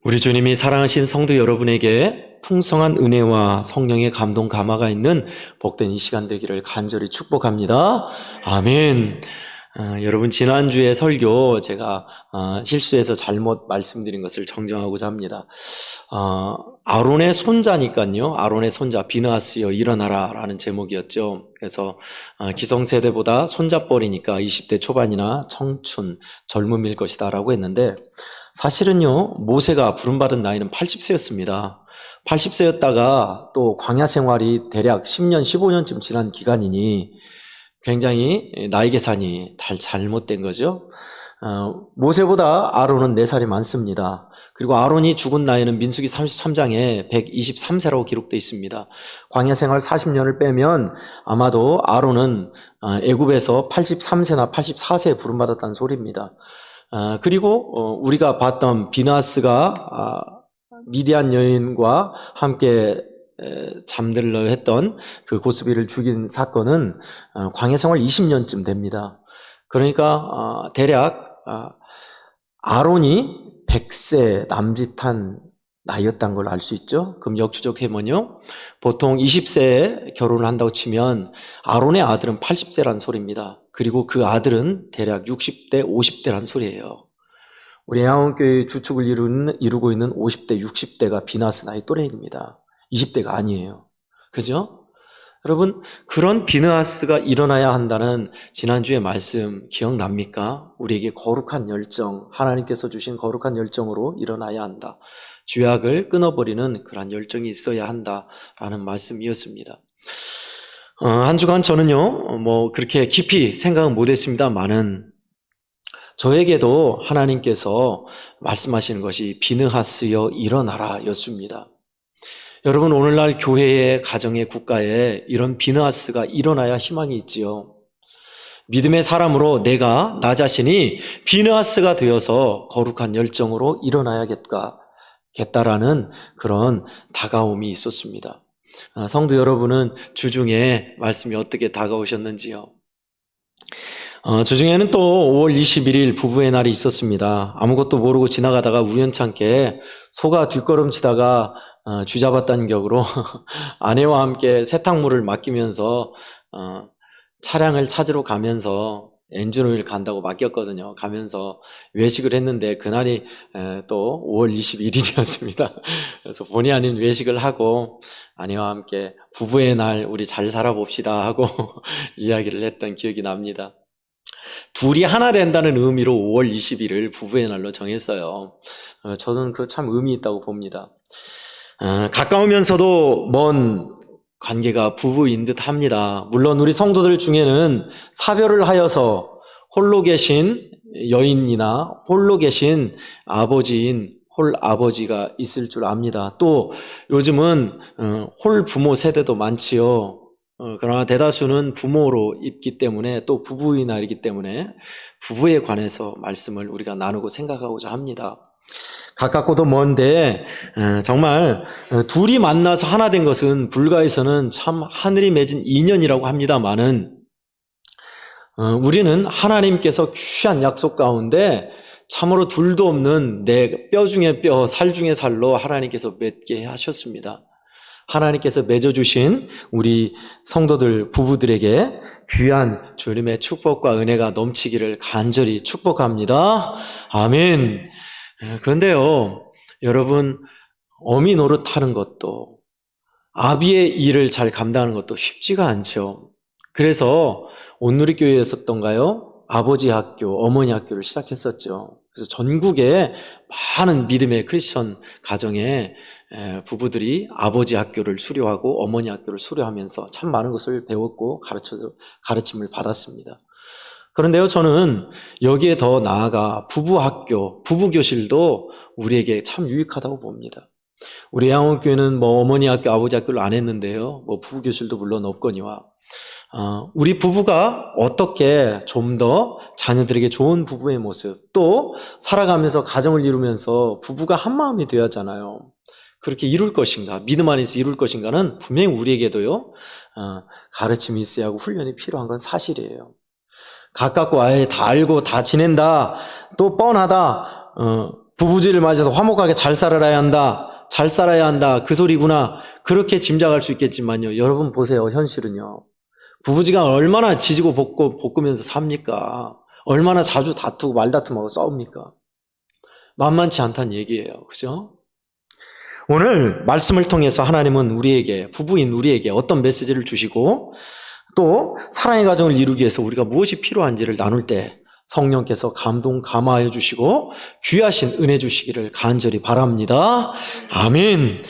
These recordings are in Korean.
우리 주님이 사랑하신 성도 여러분에게 풍성한 은혜와 성령의 감동 감화가 있는 복된 이 시간 되기를 간절히 축복합니다. 아멘. 여러분 지난주에 설교 제가 실수해서 잘못 말씀드린 것을 정정하고자 합니다. 아론의 손자니까요. 아론의 손자 비느하스여 일어나라 라는 제목이었죠. 그래서 기성세대보다 손자뻘이니까 20대 초반이나 청춘, 젊음일 것이다 라고 했는데 사실은요, 모세가 부름받은 나이는 80세였습니다. 80세였다가 또 광야 생활이 대략 10년, 15년쯤 지난 기간이니 굉장히 나이 계산이 잘못된 거죠. 모세보다 아론은 4살이 많습니다. 그리고 아론이 죽은 나이는 민수기 33장에 123세라고 기록되어 있습니다. 광야 생활 40년을 빼면 아마도 아론은 애굽에서 83세나 84세에 부름받았다는 소리입니다. 그리고 우리가 봤던 비느하스가 미디안 여인과 함께 잠들러 했던 그 고스비를 죽인 사건은 광야 생활 20년쯤 됩니다. 그러니까 대략 아론이 100세 남짓한 나이였다는 걸 알 수 있죠. 그럼 역추적해보면요, 보통 20세에 결혼을 한다고 치면 아론의 아들은 80세란 소리입니다. 그리고 그 아들은 대략 60대, 50대란 소리예요. 우리 애화원교회 주축을 이루고 있는 50대, 60대가 비느하스 나이 또래입니다. 20대가 아니에요. 그죠? 여러분, 그런 비느하스가 일어나야 한다는 지난주의 말씀 기억납니까? 우리에게 거룩한 열정, 하나님께서 주신 거룩한 열정으로 일어나야 한다. 죄악을 끊어버리는 그런 열정이 있어야 한다라는 말씀이었습니다. 한 주간 저는요, 그렇게 깊이 생각은 못했습니다만은 저에게도 하나님께서 말씀하시는 것이 비느하스여 일어나라 였습니다. 여러분, 오늘날 교회에, 가정에, 국가에 이런 비느하스가 일어나야 희망이 있지요. 믿음의 사람으로 나 자신이 비느하스가 되어서 거룩한 열정으로 일어나야겠다라는 그런 다가옴이 있었습니다. 성도 여러분은 주중에 말씀이 어떻게 다가오셨는지요? 주중에는 또 5월 21일 부부의 날이 있었습니다. 아무것도 모르고 지나가다가 우연찮게 소가 뒷걸음치다가 쥐잡았다는 격으로 아내와 함께 세탁물을 맡기면서 차량을 찾으러 가면서 엔진오일 간다고 맡겼거든요. 가면서 외식을 했는데 그날이 또 5월 21일이었습니다. 그래서 본의 아닌 외식을 하고 아내와 함께 부부의 날 우리 잘 살아봅시다 하고 이야기를 했던 기억이 납니다. 둘이 하나 된다는 의미로 5월 20일을 부부의 날로 정했어요. 저는 그 참 의미 있다고 봅니다. 가까우면서도 먼 관계가 부부인 듯 합니다. 물론 우리 성도들 중에는 사별을 하여서 홀로 계신 여인이나 홀로 계신 아버지인 홀아버지가 있을 줄 압니다. 또 요즘은 홀부모 세대도 많지요. 그러나 대다수는 부모로 있기 때문에 또 부부의 날이기 때문에 부부에 관해서 말씀을 우리가 나누고 생각하고자 합니다. 가깝고도 먼데 정말 둘이 만나서 하나 된 것은 불가에서는 참 하늘이 맺은 인연이라고 합니다마는 우리는 하나님께서 귀한 약속 가운데 참으로 둘도 없는 내 뼈 중에 뼈, 살 중에 살로 하나님께서 맺게 하셨습니다. 하나님께서 맺어주신 우리 성도들, 부부들에게 귀한 주님의 축복과 은혜가 넘치기를 간절히 축복합니다. 아멘. 그런데요, 여러분, 어미 노릇하는 것도 아비의 일을 잘 감당하는 것도 쉽지가 않죠. 그래서 온누리교회에 있었던가요? 아버지 학교, 어머니 학교를 시작했었죠. 그래서 전국에 많은 믿음의 크리스천 가정에 부부들이 아버지 학교를 수료하고 어머니 학교를 수료하면서 참 많은 것을 배웠고 가르침을 받았습니다. 그런데요, 저는 여기에 더 나아가 부부 학교, 부부 교실도 우리에게 참 유익하다고 봅니다. 우리 애화원교회는 어머니 학교, 아버지 학교를 안 했는데요, 부부 교실도 물론 없거니와 우리 부부가 어떻게 좀 더 자녀들에게 좋은 부부의 모습, 또 살아가면서 가정을 이루면서 부부가 한 마음이 되어야 하잖아요. 그렇게 이룰 것인가, 믿음 안에서 이룰 것인가는 분명히 우리에게도요, 가르침이 있어야 하고 훈련이 필요한 건 사실이에요. 가깝고 아예 다 알고 다 지낸다, 또 뻔하다, 부부지를 맞아서 화목하게 잘 살아야 한다. 잘 살아야 한다. 그 소리구나. 그렇게 짐작할 수 있겠지만요. 여러분 보세요. 현실은요. 부부지가 얼마나 지지고 볶으면서 삽니까? 얼마나 자주 다투고 말다툼하고 싸웁니까? 만만치 않다는 얘기예요. 그죠? 오늘 말씀을 통해서 하나님은 우리에게, 부부인 우리에게 어떤 메시지를 주시고 또 사랑의 가정을 이루기 위해서 우리가 무엇이 필요한지를 나눌 때 성령께서 감동 감화해 주시고 귀하신 은혜 주시기를 간절히 바랍니다. 아멘.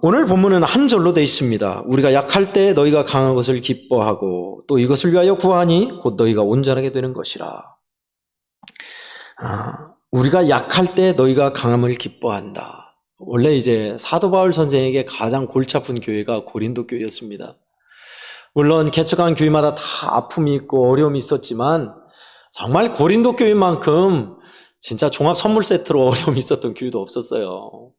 오늘 본문은 한 절로 되어 있습니다. 우리가 약할 때 너희가 강한 것을 기뻐하고 또 이것을 위하여 구하니 곧 너희가 온전하게 되는 것이라. 우리가 약할 때 너희가 강함을 기뻐한다. 원래 이제 사도 바울 선생에게 가장 골치 아픈 교회가 고린도 교회였습니다. 물론 개척한 교회마다 다 아픔이 있고 어려움이 있었지만 정말 고린도 교회만큼 진짜 종합 선물 세트로 어려움이 있었던 교회도 없었어요.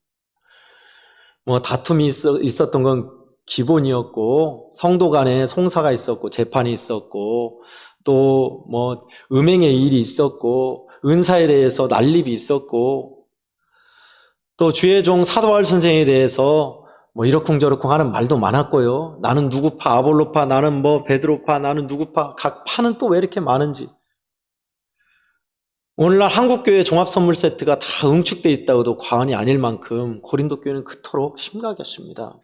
뭐 다툼이 있었던 건 기본이었고 성도 간에 송사가 있었고 재판이 있었고 또 뭐 음행의 일이 있었고 은사에 대해서 난립이 있었고 또 주의 종 사도 바울 선생에 대해서 뭐 이러쿵저러쿵 하는 말도 많았고요. 나는 누구파, 아볼로파, 나는 뭐 베드로파, 나는 누구파, 각 파는 또 왜 이렇게 많은지. 오늘날 한국교회 종합선물 세트가 다 응축되어 있다고도 과언이 아닐 만큼 고린도 교회는 그토록 심각했습니다.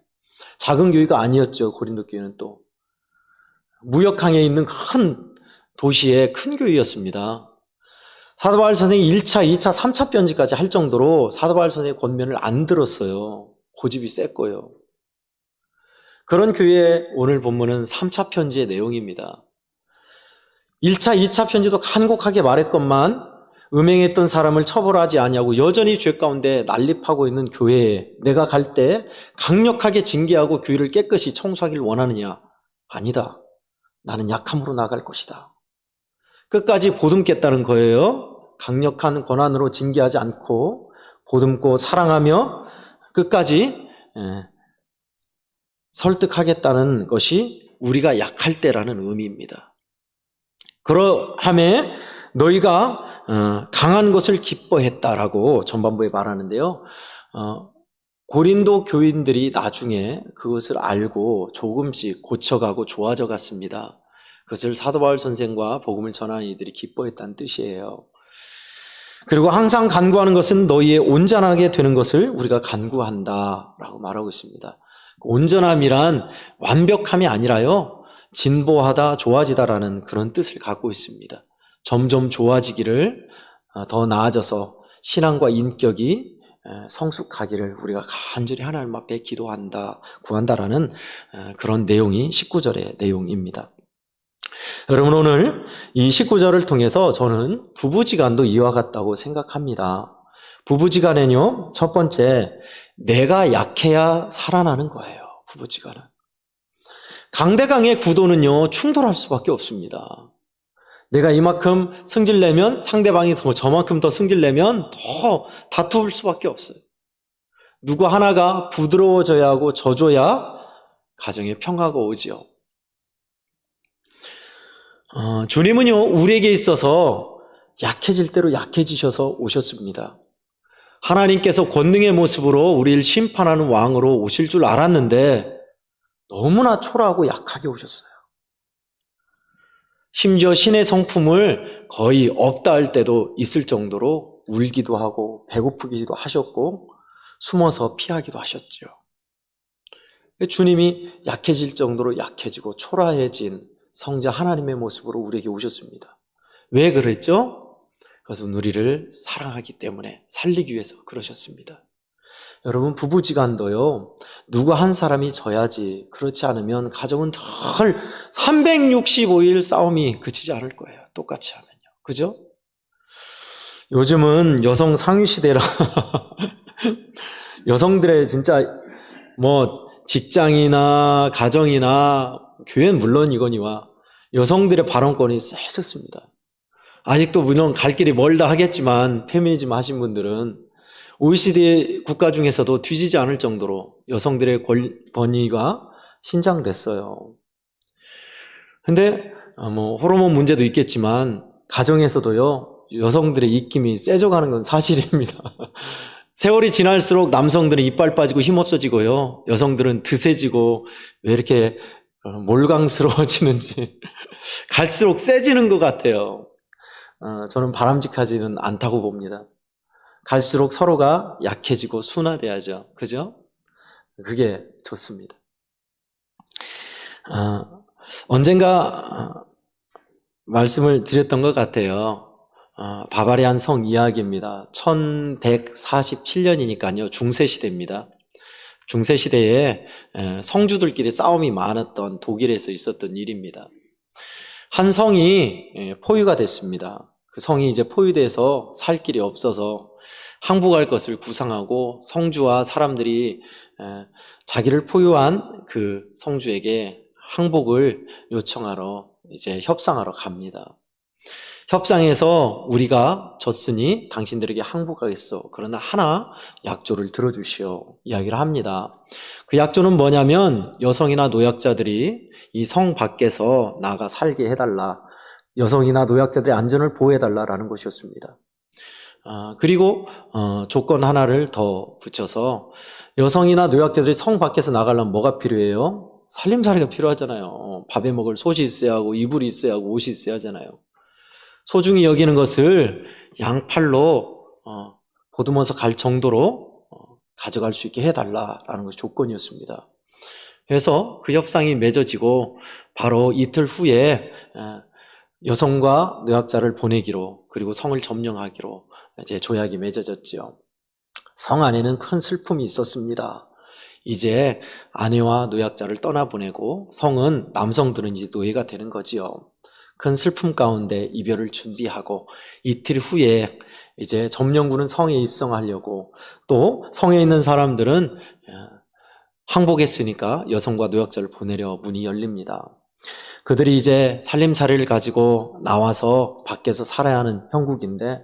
작은 교회가 아니었죠. 고린도 교회는 또 무역항에 있는 큰 도시의 큰 교회였습니다. 사도 바울 선생이 1차, 2차, 3차 편지까지 할 정도로 사도 바울 선생의 권면을 안 들었어요. 고집이 셌고요. 그런 교회의 오늘 본문은 3차 편지의 내용입니다. 1차, 2차 편지도 간곡하게 말했건만 음행했던 사람을 처벌하지 아니하고 여전히 죄 가운데 난립하고 있는 교회에 내가 갈 때 강력하게 징계하고 교회를 깨끗이 청소하기를 원하느냐? 아니다. 나는 약함으로 나갈 것이다. 끝까지 보듬겠다는 거예요. 강력한 권한으로 징계하지 않고 보듬고 사랑하며 끝까지 설득하겠다는 것이 우리가 약할 때라는 의미입니다. 그러함에 너희가 강한 것을 기뻐했다라고 전반부에 말하는데요. 고린도 교인들이 나중에 그것을 알고 조금씩 고쳐가고 좋아져 갔습니다. 그것을 사도 바울 선생과 복음을 전하는 이들이 기뻐했다는 뜻이에요. 그리고 항상 간구하는 것은 너희의 온전하게 되는 것을 우리가 간구한다라고 말하고 있습니다. 온전함이란 완벽함이 아니라요, 진보하다, 좋아지다라는 그런 뜻을 갖고 있습니다. 점점 좋아지기를, 더 나아져서 신앙과 인격이 성숙하기를 우리가 간절히 하나님 앞에 기도한다, 구한다라는 그런 내용이 19절의 내용입니다. 여러분, 오늘 이 19절을 통해서 저는 부부지간도 이와 같다고 생각합니다. 부부지간에는요, 첫 번째, 내가 약해야 살아나는 거예요. 부부지간은. 강대강의 구도는요, 충돌할 수밖에 없습니다. 내가 이만큼 승질내면 상대방이 저만큼 더 승질내면 더 다툴 수밖에 없어요. 누구 하나가 부드러워져야 하고 져줘야 가정에 평화가 오지요. 주님은요, 우리에게 있어서 약해질 대로 약해지셔서 오셨습니다. 하나님께서 권능의 모습으로 우리를 심판하는 왕으로 오실 줄 알았는데 너무나 초라하고 약하게 오셨어요. 심지어 신의 성품을 거의 없다 할 때도 있을 정도로 울기도 하고 배고프기도 하셨고 숨어서 피하기도 하셨죠. 주님이 약해질 정도로 약해지고 초라해진 성자 하나님의 모습으로 우리에게 오셨습니다. 왜 그랬죠? 그것은 우리를 사랑하기 때문에, 살리기 위해서 그러셨습니다. 여러분, 부부지간도요, 누구 한 사람이 져야지, 그렇지 않으면 가정은 늘 365일 싸움이 그치지 않을 거예요. 똑같이 하면요. 그죠? 요즘은 여성 상위 시대라 여성들의 진짜 뭐 직장이나 가정이나 교회는 물론이거니와 여성들의 발언권이 세졌습니다. 아직도 물론 갈 길이 멀다 하겠지만 페미니즘 하신 분들은 OECD 국가 중에서도 뒤지지 않을 정도로 여성들의 권위가 신장됐어요. 근데 뭐 호르몬 문제도 있겠지만 가정에서도요, 여성들의 입김이 세져가는 건 사실입니다. 세월이 지날수록 남성들은 이빨 빠지고 힘없어지고요. 여성들은 드세지고 왜 이렇게 몰강스러워지는지 갈수록 세지는 것 같아요. 저는 바람직하지는 않다고 봅니다. 갈수록 서로가 약해지고 순화돼야죠. 그죠? 그게 좋습니다. 언젠가 말씀을 드렸던 것 같아요. 바바리안 성 이야기입니다. 1147년이니까요. 중세시대입니다. 중세시대에 성주들끼리 싸움이 많았던 독일에서 있었던 일입니다. 한 성이 포위가 됐습니다. 그 성이 이제 포위돼서 살 길이 없어서 항복할 것을 구상하고 성주와 사람들이 자기를 포위한 그 성주에게 항복을 요청하러 이제 협상하러 갑니다. 협상에서 우리가 졌으니 당신들에게 항복하겠소. 그러나 하나 약조를 들어주시오. 이야기를 합니다. 그 약조는 뭐냐면 여성이나 노약자들이 이 성 밖에서 나가 살게 해달라. 여성이나 노약자들의 안전을 보호해달라라는 것이었습니다. 그리고 조건 하나를 더 붙여서 여성이나 노약자들이 성 밖에서 나가려면 뭐가 필요해요? 살림살이가 필요하잖아요. 밥에 먹을 솥이 있어야 하고 이불이 있어야 하고 옷이 있어야 하잖아요. 소중히 여기는 것을 양팔로 보듬어서 갈 정도로 가져갈 수 있게 해달라라는 것이 조건이었습니다. 그래서 그 협상이 맺어지고 바로 이틀 후에 여성과 노약자를 보내기로 그리고 성을 점령하기로 이제 조약이 맺어졌지요. 성 안에는 큰 슬픔이 있었습니다. 이제 아내와 노약자를 떠나보내고 성은 남성들은 이제 노예가 되는 거지요. 큰 슬픔 가운데 이별을 준비하고 이틀 후에 이제 점령군은 성에 입성하려고 또 성에 있는 사람들은 항복했으니까 여성과 노약자를 보내려 문이 열립니다. 그들이 이제 살림살이를 가지고 나와서 밖에서 살아야 하는 형국인데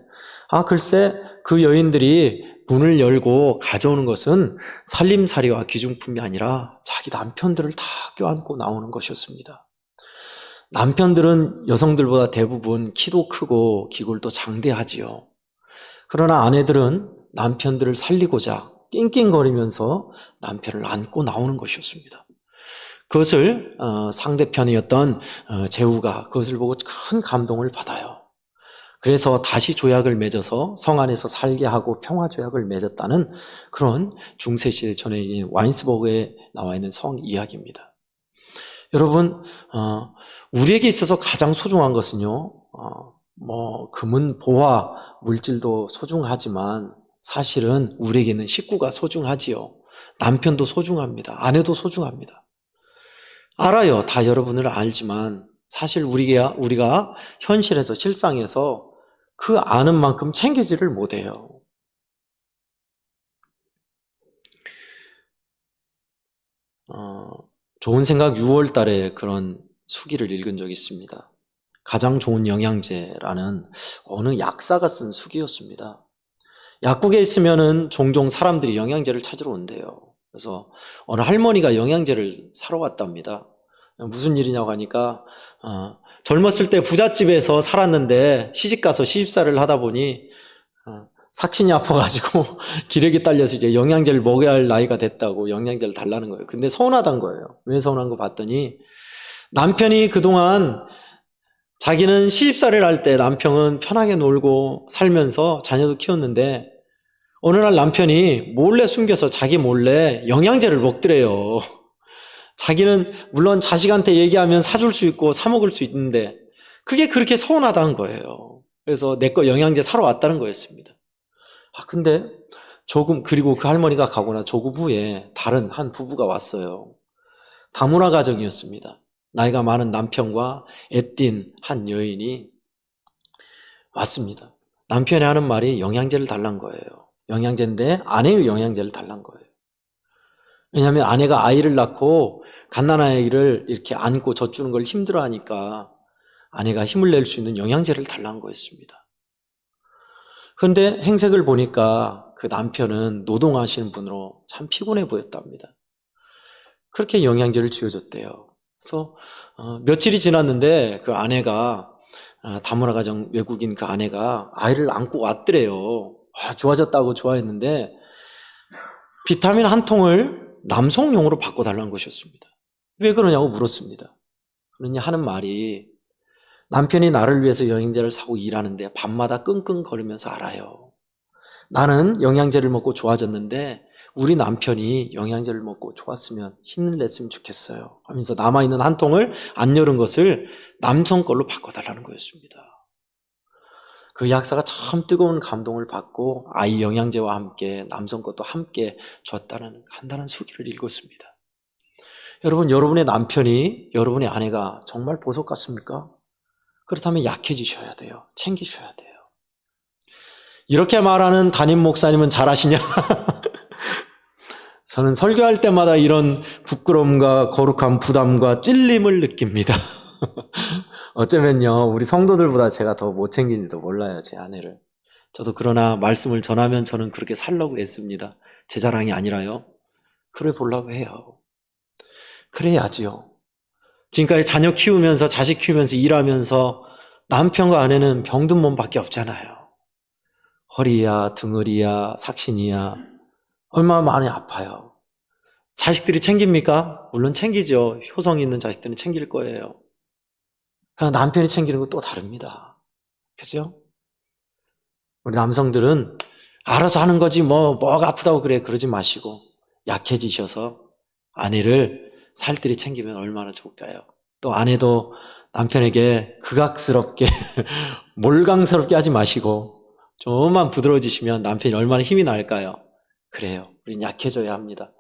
글쎄 그 여인들이 문을 열고 가져오는 것은 살림살이와 귀중품이 아니라 자기 남편들을 다 껴안고 나오는 것이었습니다. 남편들은 여성들보다 대부분 키도 크고 기골도 장대하지요. 그러나 아내들은 남편들을 살리고자 낑낑거리면서 남편을 안고 나오는 것이었습니다. 그것을 상대편이었던 제후가 그것을 보고 큰 감동을 받아요. 그래서 다시 조약을 맺어서 성 안에서 살게 하고 평화조약을 맺었다는 그런 중세시대 전에 와인스버그에 나와 있는 성 이야기입니다. 여러분, 우리에게 있어서 가장 소중한 것은요, 금은 보화, 물질도 소중하지만 사실은 우리에게는 식구가 소중하지요. 남편도 소중합니다. 아내도 소중합니다. 알아요. 다 여러분을 알지만 사실 우리가 현실에서 실상에서 그 아는 만큼 챙기지를 못해요. 좋은 생각 6월 달에 그런 수기를 읽은 적이 있습니다. 가장 좋은 영양제라는 어느 약사가 쓴 수기였습니다. 약국에 있으면은 종종 사람들이 영양제를 찾으러 온대요. 그래서 어느 할머니가 영양제를 사러 왔답니다. 무슨 일이냐고 하니까 젊었을 때 부잣집에서 살았는데 시집가서 시집살이를 하다 보니 삭신이 아파가지고 기력이 딸려서 이제 영양제를 먹여야 할 나이가 됐다고 영양제를 달라는 거예요. 근데 서운하단 거예요. 왜 서운한 거 봤더니 남편이 그동안 자기는 시집살이를 할 때 남편은 편하게 놀고 살면서 자녀도 키웠는데 어느 날 남편이 몰래 숨겨서 자기 몰래 영양제를 먹더래요. 자기는 물론 자식한테 얘기하면 사줄 수 있고 사 먹을 수 있는데 그게 그렇게 서운하다는 거예요. 그래서 내 거 영양제 사러 왔다는 거였습니다. 근데 그리고 그 할머니가 가거나 조금 후에 다른 한 부부가 왔어요. 다문화 가정이었습니다. 나이가 많은 남편과 애띤 한 여인이 왔습니다. 남편이 하는 말이 영양제를 달란 거예요. 영양제인데 아내의 영양제를 달란 거예요. 왜냐하면 아내가 아이를 낳고 갓난아이를 이렇게 안고 젖주는 걸 힘들어하니까 아내가 힘을 낼 수 있는 영양제를 달란 거였습니다. 그런데 행색을 보니까 그 남편은 노동하시는 분으로 참 피곤해 보였답니다. 그렇게 영양제를 쥐어줬대요. 그래서 며칠이 지났는데 그 아내가 다문화 가정 외국인 그 아내가 아이를 안고 왔더래요. 좋아졌다고 좋아했는데 비타민 한 통을 남성용으로 바꿔달라는 것이었습니다. 왜 그러냐고 물었습니다. 그러니 하는 말이 남편이 나를 위해서 영양제를 사고 일하는데 밤마다 끙끙거리면서 알아요. 나는 영양제를 먹고 좋아졌는데 우리 남편이 영양제를 먹고 좋았으면 힘을 냈으면 좋겠어요 하면서 남아있는 한 통을 안 열은 것을 남성 걸로 바꿔달라는 거였습니다. 그 약사가 참 뜨거운 감동을 받고 아이 영양제와 함께 남성 것도 함께 줬다는 간단한 수기를 읽었습니다. 여러분, 여러분의 남편이 여러분의 아내가 정말 보석 같습니까? 그렇다면 약해지셔야 돼요. 챙기셔야 돼요. 이렇게 말하는 담임 목사님은 잘하시냐? 저는 설교할 때마다 이런 부끄러움과 거룩한 부담과 찔림을 느낍니다. 어쩌면요, 우리 성도들보다 제가 더 못 챙긴지도 몰라요, 제 아내를. 저도 그러나 말씀을 전하면 저는 그렇게 살려고 했습니다. 제 자랑이 아니라요. 그래 보려고 해요. 그래야지요. 지금까지 자녀 키우면서, 자식 키우면서, 일하면서 남편과 아내는 병든 몸밖에 없잖아요. 허리야, 등허리야, 삭신이야. 얼마나 많이 아파요. 자식들이 챙깁니까? 물론 챙기죠. 효성 있는 자식들은 챙길 거예요. 그러나 남편이 챙기는 건 또 다릅니다. 그죠? 우리 남성들은 알아서 하는 거지 뭐가 아프다고 그러지 마시고 약해지셔서 아내를 살뜰히 챙기면 얼마나 좋을까요? 또 아내도 남편에게 극악스럽게 몰강스럽게 하지 마시고 조금만 부드러워지시면 남편이 얼마나 힘이 날까요? 그래요. 우린 약해져야 합니다.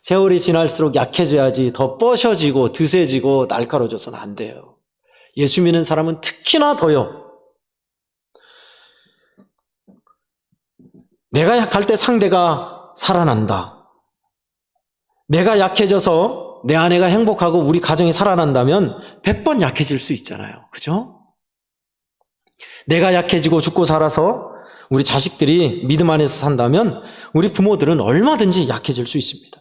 세월이 지날수록 약해져야지 더 뻐셔지고 드세지고 날카로워져서는 안 돼요. 예수 믿는 사람은 특히나 더요. 내가 약할 때 상대가 살아난다. 내가 약해져서 내 아내가 행복하고 우리 가정이 살아난다면 100번 약해질 수 있잖아요. 그죠? 내가 약해지고 죽고 살아서 우리 자식들이 믿음 안에서 산다면 우리 부모들은 얼마든지 약해질 수 있습니다.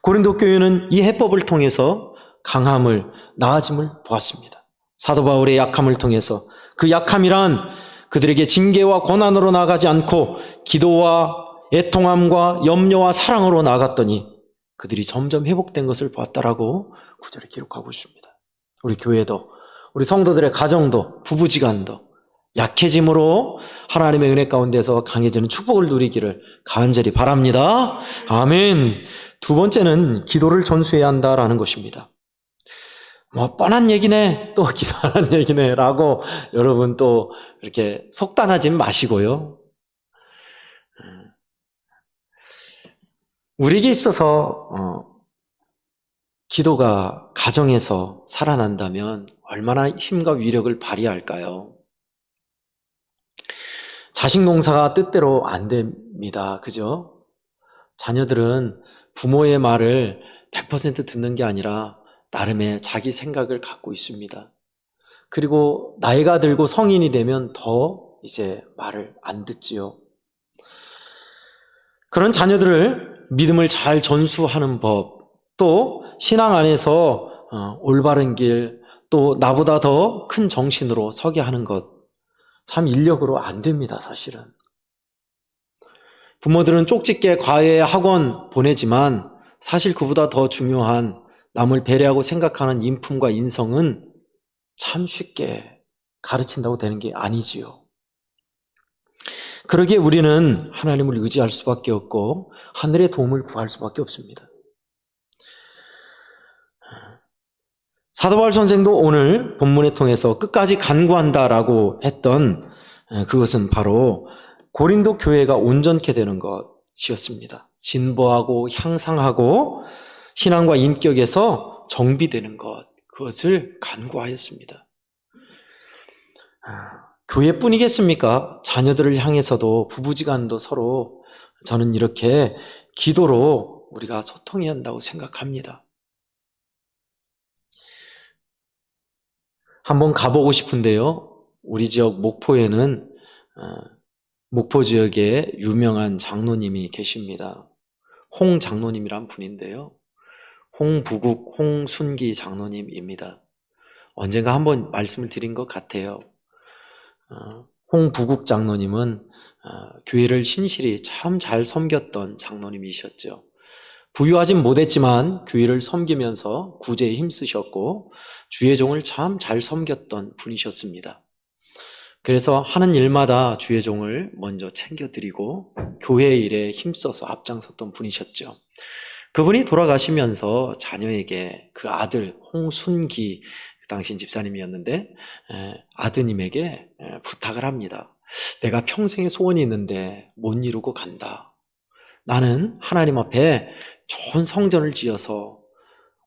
고린도 교회는 이 해법을 통해서 강함을, 나아짐을 보았습니다. 사도 바울의 약함을 통해서 그 약함이란 그들에게 징계와 고난으로 나가지 않고 기도와 애통함과 염려와 사랑으로 나갔더니 그들이 점점 회복된 것을 보았다라고 구절에 기록하고 있습니다. 우리 교회도, 우리 성도들의 가정도, 부부지간도 약해짐으로 하나님의 은혜 가운데서 강해지는 축복을 누리기를 간절히 바랍니다. 아멘. 두 번째는 기도를 전수해야 한다라는 것입니다. 뻔한 얘기네, 또 기도하는 얘기네 라고 여러분 또 이렇게 속단하지 마시고요. 우리에게 있어서 기도가 가정에서 살아난다면 얼마나 힘과 위력을 발휘할까요? 자식 농사가 뜻대로 안 됩니다. 그죠? 자녀들은 부모의 말을 100% 듣는 게 아니라 나름의 자기 생각을 갖고 있습니다. 그리고 나이가 들고 성인이 되면 더 이제 말을 안 듣지요. 그런 자녀들을 믿음을 잘 전수하는 법, 또 신앙 안에서 올바른 길, 또 나보다 더 큰 정신으로 서게 하는 것, 참 인력으로 안 됩니다, 사실은. 부모들은 쪽집게 과외 학원 보내지만 사실 그보다 더 중요한 남을 배려하고 생각하는 인품과 인성은 참 쉽게 가르친다고 되는 게 아니지요. 그러기에 우리는 하나님을 의지할 수밖에 없고 하늘의 도움을 구할 수밖에 없습니다. 사도 바울 선생도 오늘 본문을 통해서 끝까지 간구한다라고 했던 그것은 바로 고린도 교회가 온전케 되는 것이었습니다. 진보하고 향상하고 신앙과 인격에서 정비되는 것, 그것을 간구하였습니다. 교회뿐이겠습니까? 자녀들을 향해서도 부부지간도 서로 저는 이렇게 기도로 우리가 소통해야 한다고 생각합니다. 한번 가보고 싶은데요. 우리 지역 목포에는 목포 지역에 유명한 장로님이 계십니다. 홍 장로님이란 분인데요. 홍부국 홍순기 장로님입니다. 언젠가 한번 말씀을 드린 것 같아요. 홍부국 장로님은 교회를 신실히 참 잘 섬겼던 장로님이셨죠. 부유하진 못했지만 교회를 섬기면서 구제에 힘쓰셨고 주의 종을 참 잘 섬겼던 분이셨습니다. 그래서 하는 일마다 주의 종을 먼저 챙겨드리고 교회 일에 힘써서 앞장섰던 분이셨죠. 그분이 돌아가시면서 자녀에게 그 아들 홍순기, 당신 집사님이었는데 아드님에게 부탁을 합니다. 내가 평생의 소원이 있는데 못 이루고 간다. 나는 하나님 앞에 좋은 성전을 지어서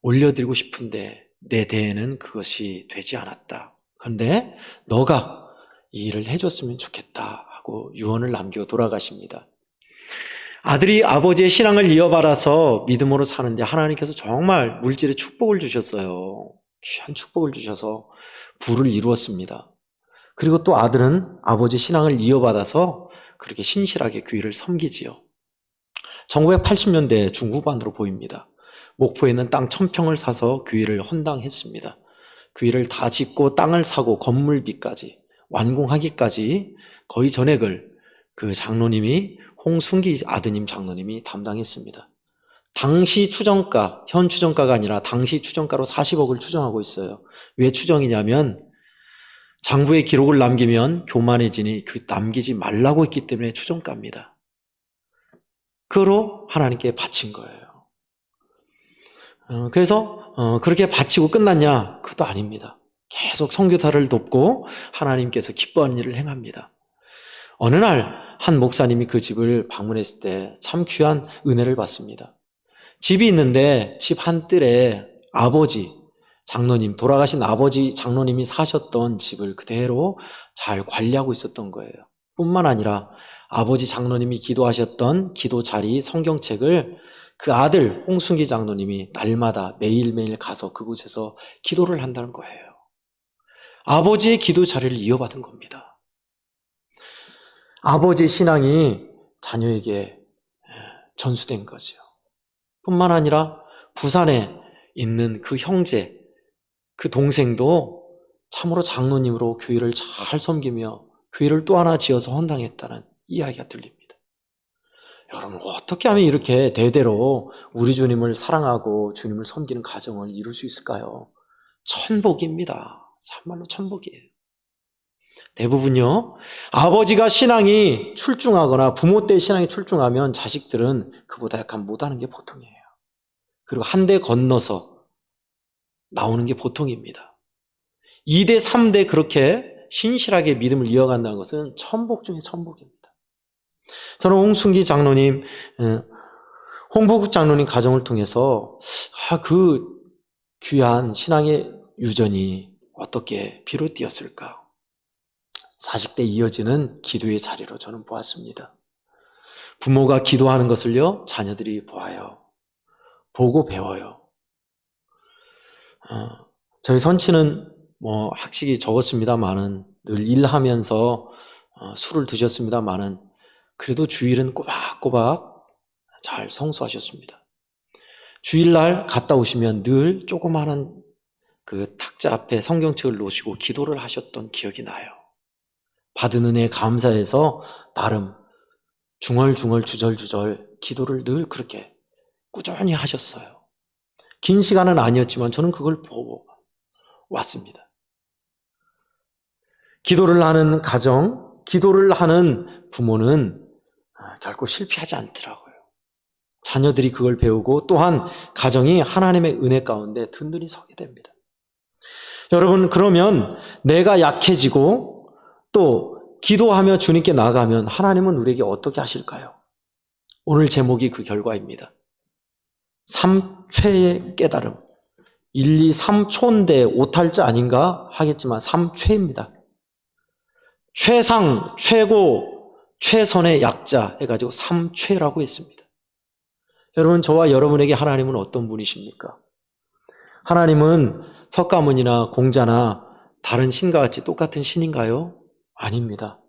올려드리고 싶은데 내 대에는 그것이 되지 않았다. 그런데 너가 이 일을 해줬으면 좋겠다 하고 유언을 남겨 돌아가십니다. 아들이 아버지의 신앙을 이어받아서 믿음으로 사는데 하나님께서 정말 물질의 축복을 주셨어요. 귀한 축복을 주셔서 부를 이루었습니다. 그리고 또 아들은 아버지 신앙을 이어받아서 그렇게 신실하게 교회를 섬기지요. 1980년대 중후반으로 보입니다. 목포에 있는 땅 1000평을 사서 교회를 헌당했습니다. 교회를 다 짓고 땅을 사고 건물비까지 완공하기까지 거의 전액을 그 장로님이 홍순기 아드님 장로님이 담당했습니다. 당시 추정가, 현 추정가가 아니라 당시 추정가로 40억을 추정하고 있어요. 왜 추정이냐면 장부에 기록을 남기면 교만해지니 그 남기지 말라고 했기 때문에 추정가입니다. 그로 하나님께 바친 거예요. 그래서 그렇게 바치고 끝났냐? 그것도 아닙니다. 계속 선교사를 돕고 하나님께서 기뻐하는 일을 행합니다. 어느 날 한 목사님이 그 집을 방문했을 때 참 귀한 은혜를 받습니다. 집이 있는데 집 한뜰에 아버지 장로님, 돌아가신 아버지 장로님이 사셨던 집을 그대로 잘 관리하고 있었던 거예요. 뿐만 아니라 아버지 장로님이 기도하셨던 기도 자리 성경책을 그 아들 홍순기 장로님이 날마다 매일매일 가서 그곳에서 기도를 한다는 거예요. 아버지의 기도 자리를 이어받은 겁니다. 아버지의 신앙이 자녀에게 전수된 거죠. 뿐만 아니라 부산에 있는 그 형제, 그 동생도 참으로 장로님으로 교회를 잘 섬기며 교회를 또 하나 지어서 헌당했다는 이야기가 들립니다. 여러분, 어떻게 하면 이렇게 대대로 우리 주님을 사랑하고 주님을 섬기는 가정을 이룰 수 있을까요? 천복입니다. 참말로 천복이에요. 대부분요, 아버지가 신앙이 출중하거나 부모 때 신앙이 출중하면 자식들은 그보다 약간 못하는 게 보통이에요. 그리고 한 대 건너서 나오는 게 보통입니다. 2대, 3대 그렇게 신실하게 믿음을 이어간다는 것은 천복 중에 천복입니다. 저는 홍순기 장로님, 홍부국 장로님 가정을 통해서 그 귀한 신앙의 유전이 어떻게 비롯되었을까? 40대 이어지는 기도의 자리로 저는 보았습니다. 부모가 기도하는 것을요, 자녀들이 보아요. 보고 배워요. 저희 선치는 학식이 적었습니다만은 늘 일하면서 술을 드셨습니다만은 그래도 주일은 꼬박꼬박 잘 성수하셨습니다. 주일날 갔다 오시면 늘 조그마한 그 탁자 앞에 성경책을 놓으시고 기도를 하셨던 기억이 나요. 받은 은혜에 감사해서 나름 중얼중얼 주절주절 기도를 늘 그렇게 꾸준히 하셨어요. 긴 시간은 아니었지만 저는 그걸 보고 왔습니다. 기도를 하는 가정, 기도를 하는 부모는 결코 실패하지 않더라고요. 자녀들이 그걸 배우고 또한 가정이 하나님의 은혜 가운데 든든히 서게 됩니다. 여러분, 그러면 내가 약해지고 또 기도하며 주님께 나아가면 하나님은 우리에게 어떻게 하실까요? 오늘 제목이 그 결과입니다. 3최의 깨달음. 1, 2, 3초인데 5탈자 아닌가 하겠지만 3최입니다. 최상, 최고, 최선의 약자 해가지고 3최라고 했습니다. 여러분, 저와 여러분에게 하나님은 어떤 분이십니까? 하나님은 석가모니나 공자나 다른 신과 같이 똑같은 신인가요? 아닙니다.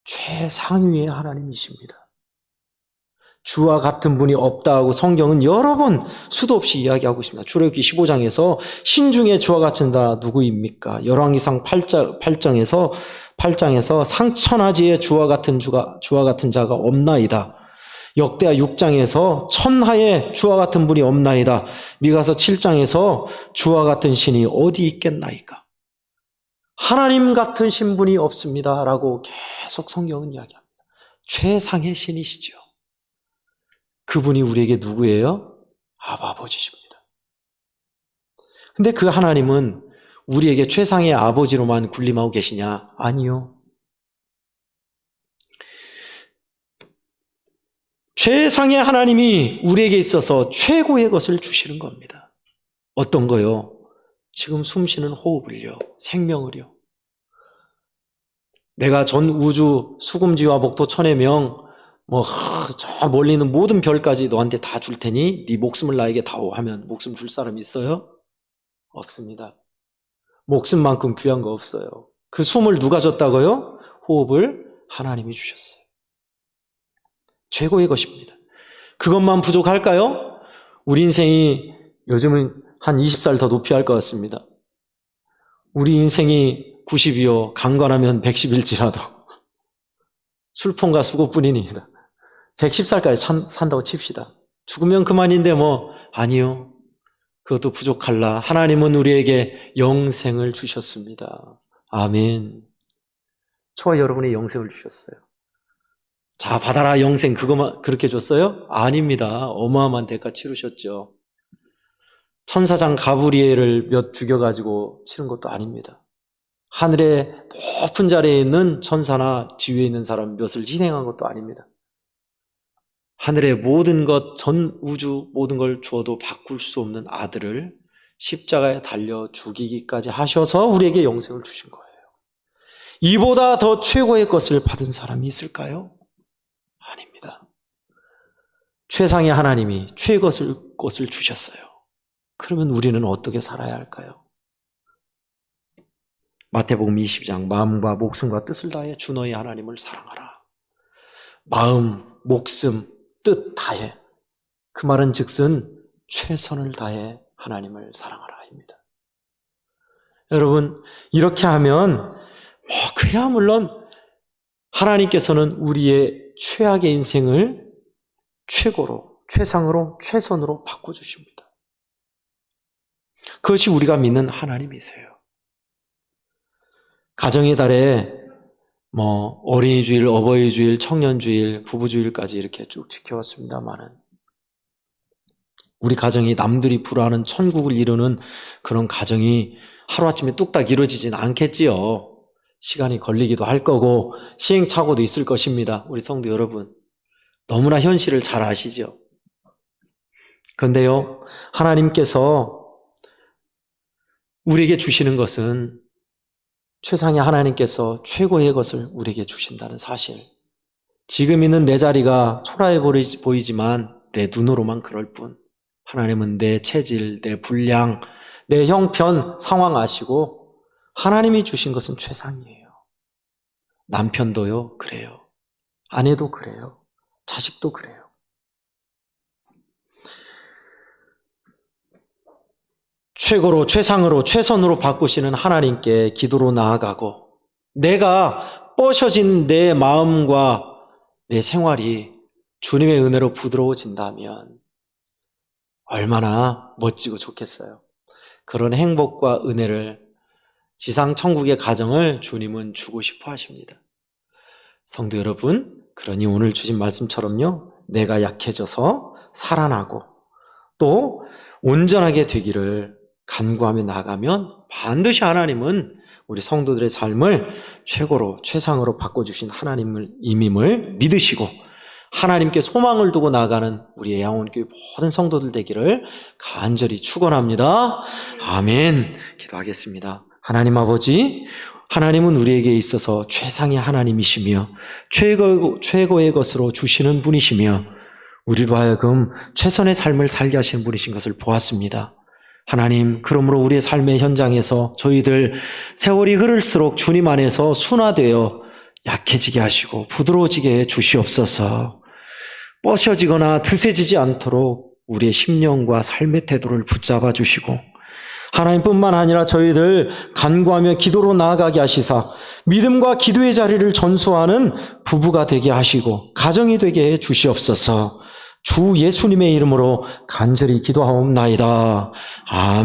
최상위의 하나님이십니다. 주와 같은 분이 없다 하고 성경은 여러 번 수도 없이 이야기하고 있습니다. 출애굽기 15장에서 신중에 주와 같은 자 누구입니까? 열왕기상 8장에서 상천하지에 주와 같은 자가 없나이다. 역대하 6장에서 천하에 주와 같은 분이 없나이다. 미가서 7장에서 주와 같은 신이 어디 있겠나이까? 하나님 같은 신분이 없습니다. 라고 계속 성경은 이야기합니다. 최상의 신이시죠. 그분이 우리에게 누구예요? 아버지십니다. 근데 그 하나님은 우리에게 최상의 아버지로만 군림하고 계시냐? 아니요. 최상의 하나님이 우리에게 있어서 최고의 것을 주시는 겁니다. 어떤 거요? 지금 숨쉬는 호흡을요, 생명을요. 내가 전 우주 수금지와 목토 천의 명, 저 멀리 있는 모든 별까지 너한테 다 줄 테니 네 목숨을 나에게 다오 하면 목숨 줄 사람 있어요? 없습니다. 목숨만큼 귀한 거 없어요. 그 숨을 누가 줬다고요? 호흡을 하나님이 주셨어요. 최고의 것입니다. 그것만 부족할까요? 우리 인생이 요즘은 한 20살 더 높이 할 것 같습니다. 우리 인생이 90이요, 강건하면 110일지라도 술폰과 수고뿐입니다. 110살까지 산다고 칩시다. 죽으면 그만인데 아니요. 그것도 부족할라. 하나님은 우리에게 영생을 주셨습니다. 아멘. 저와 여러분의 영생을 주셨어요. 자, 받아라 영생, 그거만 그렇게 줬어요? 아닙니다. 어마어마한 대가 치르셨죠. 천사장 가브리엘을 몇 죽여가지고 치른 것도 아닙니다. 하늘의 높은 자리에 있는 천사나 지위에 있는 사람 몇을 희생한 것도 아닙니다. 하늘의 모든 것, 전 우주 모든 걸 주어도 바꿀 수 없는 아들을 십자가에 달려 죽이기까지 하셔서 우리에게 영생을 주신 거예요. 이보다 더 최고의 것을 받은 사람이 있을까요? 아닙니다. 최상의 하나님이 최고의 것을 주셨어요. 그러면 우리는 어떻게 살아야 할까요? 마태복음 20장 마음과 목숨과 뜻을 다해 주 너희 하나님을 사랑하라. 마음, 목숨, 뜻 다해. 그 말은 즉슨 최선을 다해 하나님을 사랑하라입니다. 여러분, 이렇게 하면 그야 물론 하나님께서는 우리의 최악의 인생을 최고로, 최상으로, 최선으로 바꿔주십니다. 그것이 우리가 믿는 하나님이세요. 가정의 달에 어린이주일, 어버이주일, 청년주일, 부부주일까지 이렇게 쭉 지켜왔습니다만은 우리 가정이 남들이 부러워하는 천국을 이루는 그런 가정이 하루아침에 뚝딱 이루어지진 않겠지요. 시간이 걸리기도 할 거고 시행착오도 있을 것입니다. 우리 성도 여러분, 너무나 현실을 잘 아시죠? 그런데요, 하나님께서 우리에게 주시는 것은 최상의 하나님께서 최고의 것을 우리에게 주신다는 사실. 지금 있는 내 자리가 초라해 보이지만 내 눈으로만 그럴 뿐, 하나님은 내 체질, 내 분량, 내 형편, 상황 아시고 하나님이 주신 것은 최상이에요. 남편도요, 그래요. 아내도 그래요. 자식도 그래요. 최고로, 최상으로, 최선으로 바꾸시는 하나님께 기도로 나아가고 내가 뻐셔진 내 마음과 내 생활이 주님의 은혜로 부드러워진다면 얼마나 멋지고 좋겠어요. 그런 행복과 은혜를, 지상 천국의 가정을 주님은 주고 싶어 하십니다. 성도 여러분, 그러니 오늘 주신 말씀처럼요, 내가 약해져서 살아나고 또 온전하게 되기를 간구하며 나가면 반드시 하나님은 우리 성도들의 삶을 최고로, 최상으로 바꿔주신 하나님임을 믿으시고 하나님께 소망을 두고 나가는 우리 애양원교회 모든 성도들 되기를 간절히 축원합니다. 아멘. 기도하겠습니다. 하나님 아버지, 하나님은 우리에게 있어서 최상의 하나님이시며 최고의 것으로 주시는 분이시며 우리로 하여금 최선의 삶을 살게 하시는 분이신 것을 보았습니다. 하나님, 그러므로 우리의 삶의 현장에서 저희들 세월이 흐를수록 주님 안에서 순화되어 약해지게 하시고 부드러워지게 해 주시옵소서. 뻐셔지거나 드세지지 않도록 우리의 심령과 삶의 태도를 붙잡아 주시고 하나님뿐만 아니라 저희들 간구하며 기도로 나아가게 하시사 믿음과 기도의 자리를 전수하는 부부가 되게 하시고 가정이 되게 해 주시옵소서. 주 예수님의 이름으로 간절히 기도하옵나이다. 아멘.